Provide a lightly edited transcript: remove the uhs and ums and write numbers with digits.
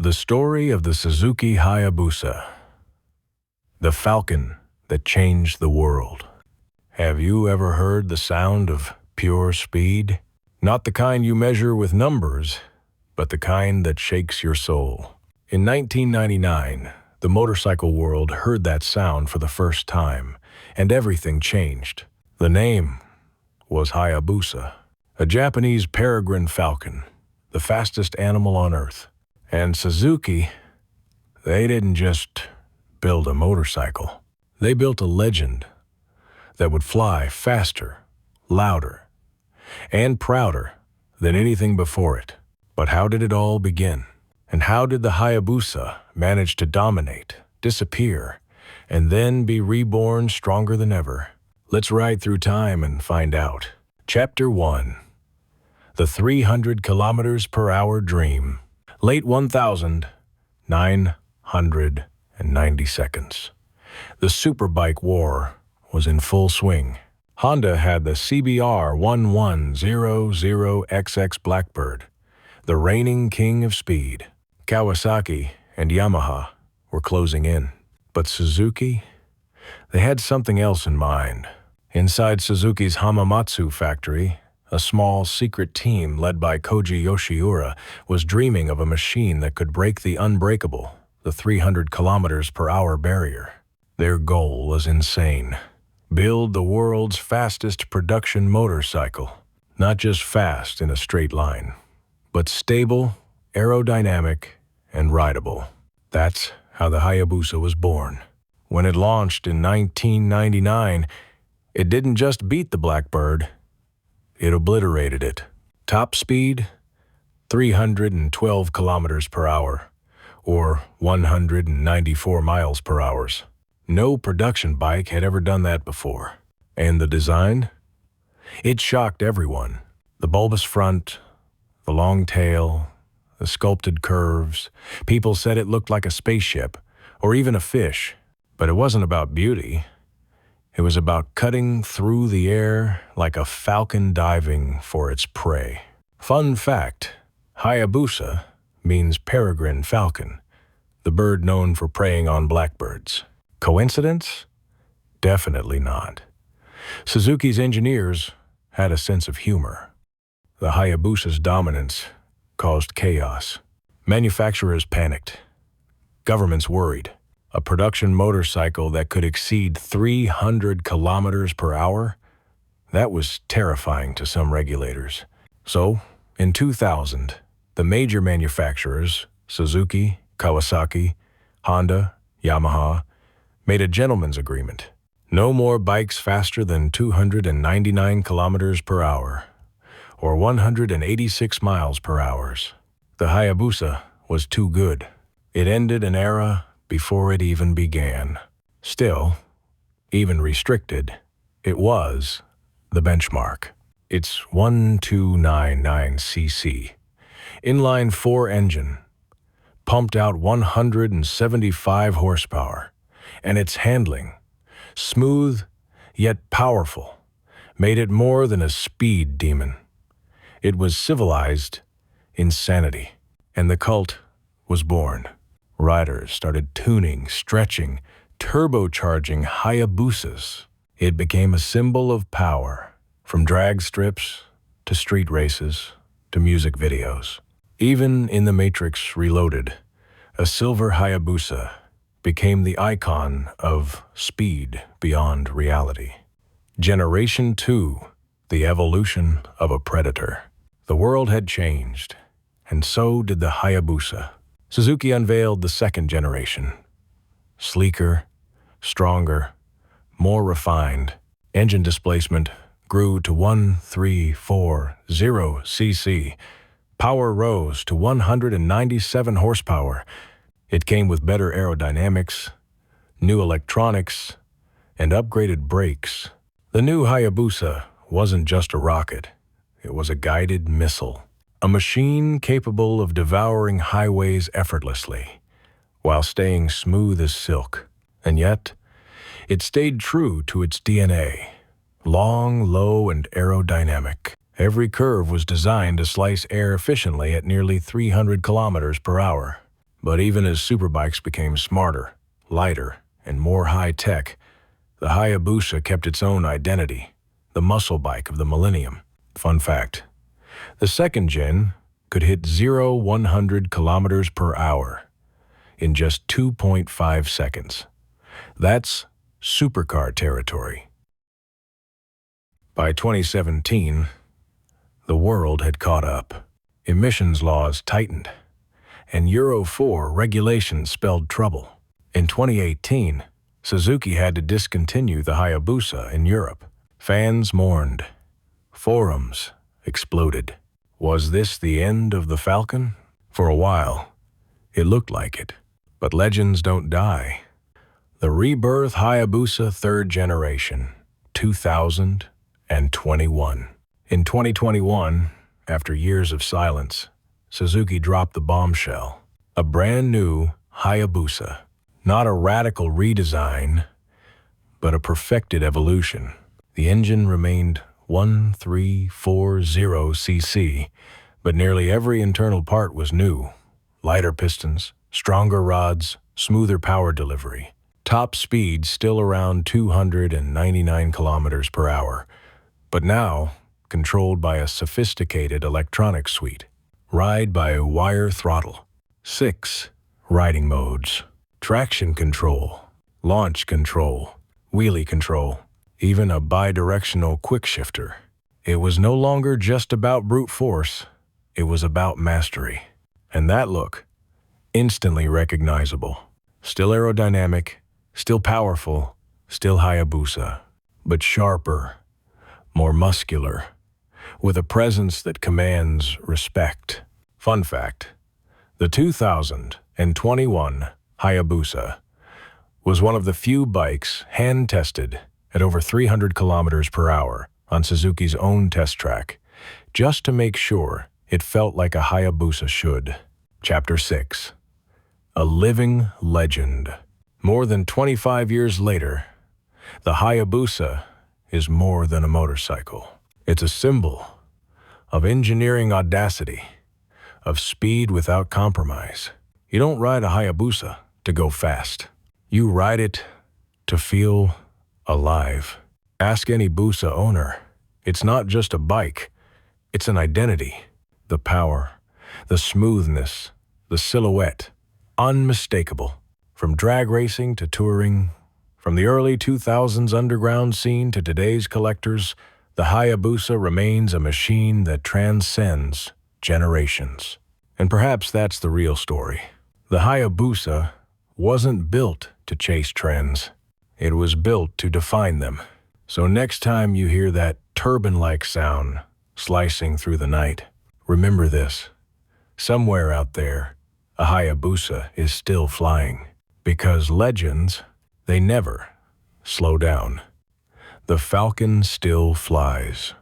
The story of the Suzuki Hayabusa, the Falcon that changed the world. Have you ever heard the sound of pure speed? Not the kind you measure with numbers, but the kind that shakes your soul. In 1999, the motorcycle world heard that sound for the first time, and everything changed. The name was Hayabusa, a Japanese peregrine falcon, the fastest animal on Earth. And Suzuki, they didn't just build a motorcycle. They built a legend that would fly faster, louder, and prouder than anything before it. But how did it all begin? And how did the Hayabusa manage to dominate, disappear, and then be reborn stronger than ever? Let's ride through time and find out. Chapter 1. The 300 kilometers per hour dream. Late 1,990 seconds. The superbike war was in full swing. Honda had the CBR 1100XX Blackbird, the reigning king of speed. Kawasaki and Yamaha were closing in. But Suzuki, they had something else in mind. Inside Suzuki's Hamamatsu factory, a small, secret team led by Koji Yoshiura was dreaming of a machine that could break the unbreakable, the 300 kilometers per hour barrier. Their goal was insane. Build the world's fastest production motorcycle. Not just fast in a straight line, but stable, aerodynamic, and rideable. That's how the Hayabusa was born. When it launched in 1999, it didn't just beat the Blackbird, it obliterated it. Top speed, 312 kilometers per hour, or 194 miles per hour. No production bike had ever done that before. And the design? It shocked everyone. The bulbous front, the long tail, the sculpted curves. People said it looked like a spaceship, or even a fish. But it wasn't about beauty. It was about cutting through the air like a falcon diving for its prey. Fun fact, Hayabusa means peregrine falcon, the bird known for preying on blackbirds. Coincidence? Definitely not. Suzuki's engineers had a sense of humor. The Hayabusa's dominance caused chaos. Manufacturers panicked. Governments worried. A production motorcycle that could exceed 300 kilometers per hour? That was terrifying to some regulators. So, in 2000, the major manufacturers, Suzuki, Kawasaki, Honda, Yamaha, made a gentleman's agreement. No more bikes faster than 299 kilometers per hour, or 186 miles per hour. The Hayabusa was too good. It ended an era before it even began. Still, even restricted, it was the benchmark. Its 1299cc, inline-4 engine, pumped out 175 horsepower, and its handling, smooth yet powerful, made it more than a speed demon. It was civilized insanity, and the cult was born. Riders started tuning, stretching, turbocharging Hayabusas. It became a symbol of power, from drag strips to street races to music videos. Even in The Matrix Reloaded, a silver Hayabusa became the icon of speed beyond reality. Generation 2, the evolution of a predator. The world had changed, and so did the Hayabusa. Suzuki unveiled the second generation. Sleeker, stronger, more refined. Engine displacement grew to 1340cc. Power rose to 197 horsepower. It came with better aerodynamics, new electronics, and upgraded brakes. The new Hayabusa wasn't just a rocket. It was a guided missile. A machine capable of devouring highways effortlessly, while staying smooth as silk. And yet, it stayed true to its DNA. Long, low, and aerodynamic. Every curve was designed to slice air efficiently at nearly 300 kilometers per hour. But even as superbikes became smarter, lighter, and more high-tech, the Hayabusa kept its own identity, the muscle bike of the millennium. Fun fact, the second gen could hit 0-100 kilometers per hour in just 2.5 seconds. That's supercar territory. By 2017, the world had caught up. Emissions laws tightened, and Euro 4 regulations spelled trouble. In 2018, Suzuki had to discontinue the Hayabusa in Europe. Fans mourned. Forums exploded. Was this the end of the Falcon? For a while, it looked like it. But legends don't die. The rebirth Hayabusa third generation, 2021. In 2021, after years of silence, Suzuki dropped the bombshell. A brand new Hayabusa. Not a radical redesign, but a perfected evolution. The engine remained 1340cc, but nearly every internal part was new. Lighter pistons, stronger rods, smoother power delivery. Top speed still around 299 kilometers per hour, but now controlled by a sophisticated electronic suite. Ride by wire throttle. 6 riding modes. Traction control, launch control, wheelie control, even a bi-directional quick shifter. It was no longer just about brute force, it was about mastery. And that look, instantly recognizable. Still aerodynamic, still powerful, still Hayabusa, but sharper, more muscular, with a presence that commands respect. Fun fact, the 2021 Hayabusa was one of the few bikes hand-tested at over 300 kilometers per hour on Suzuki's own test track, just to make sure it felt like a Hayabusa should. Chapter 6. A living legend. More than 25 years later, the Hayabusa is more than a motorcycle. It's a symbol of engineering audacity, of speed without compromise. You don't ride a Hayabusa to go fast. You ride it to feel alive. Ask any Busa owner. It's not just a bike, it's an identity. The power, the smoothness, the silhouette, unmistakable. From drag racing to touring, from the early 2000s underground scene to today's collectors, the Hayabusa remains a machine that transcends generations. And perhaps that's the real story. The Hayabusa wasn't built to chase trends. It was built to define them. So next time you hear that turban-like sound slicing through the night, remember this. Somewhere out there, a Hayabusa is still flying. Because legends, they never slow down. The Falcon still flies.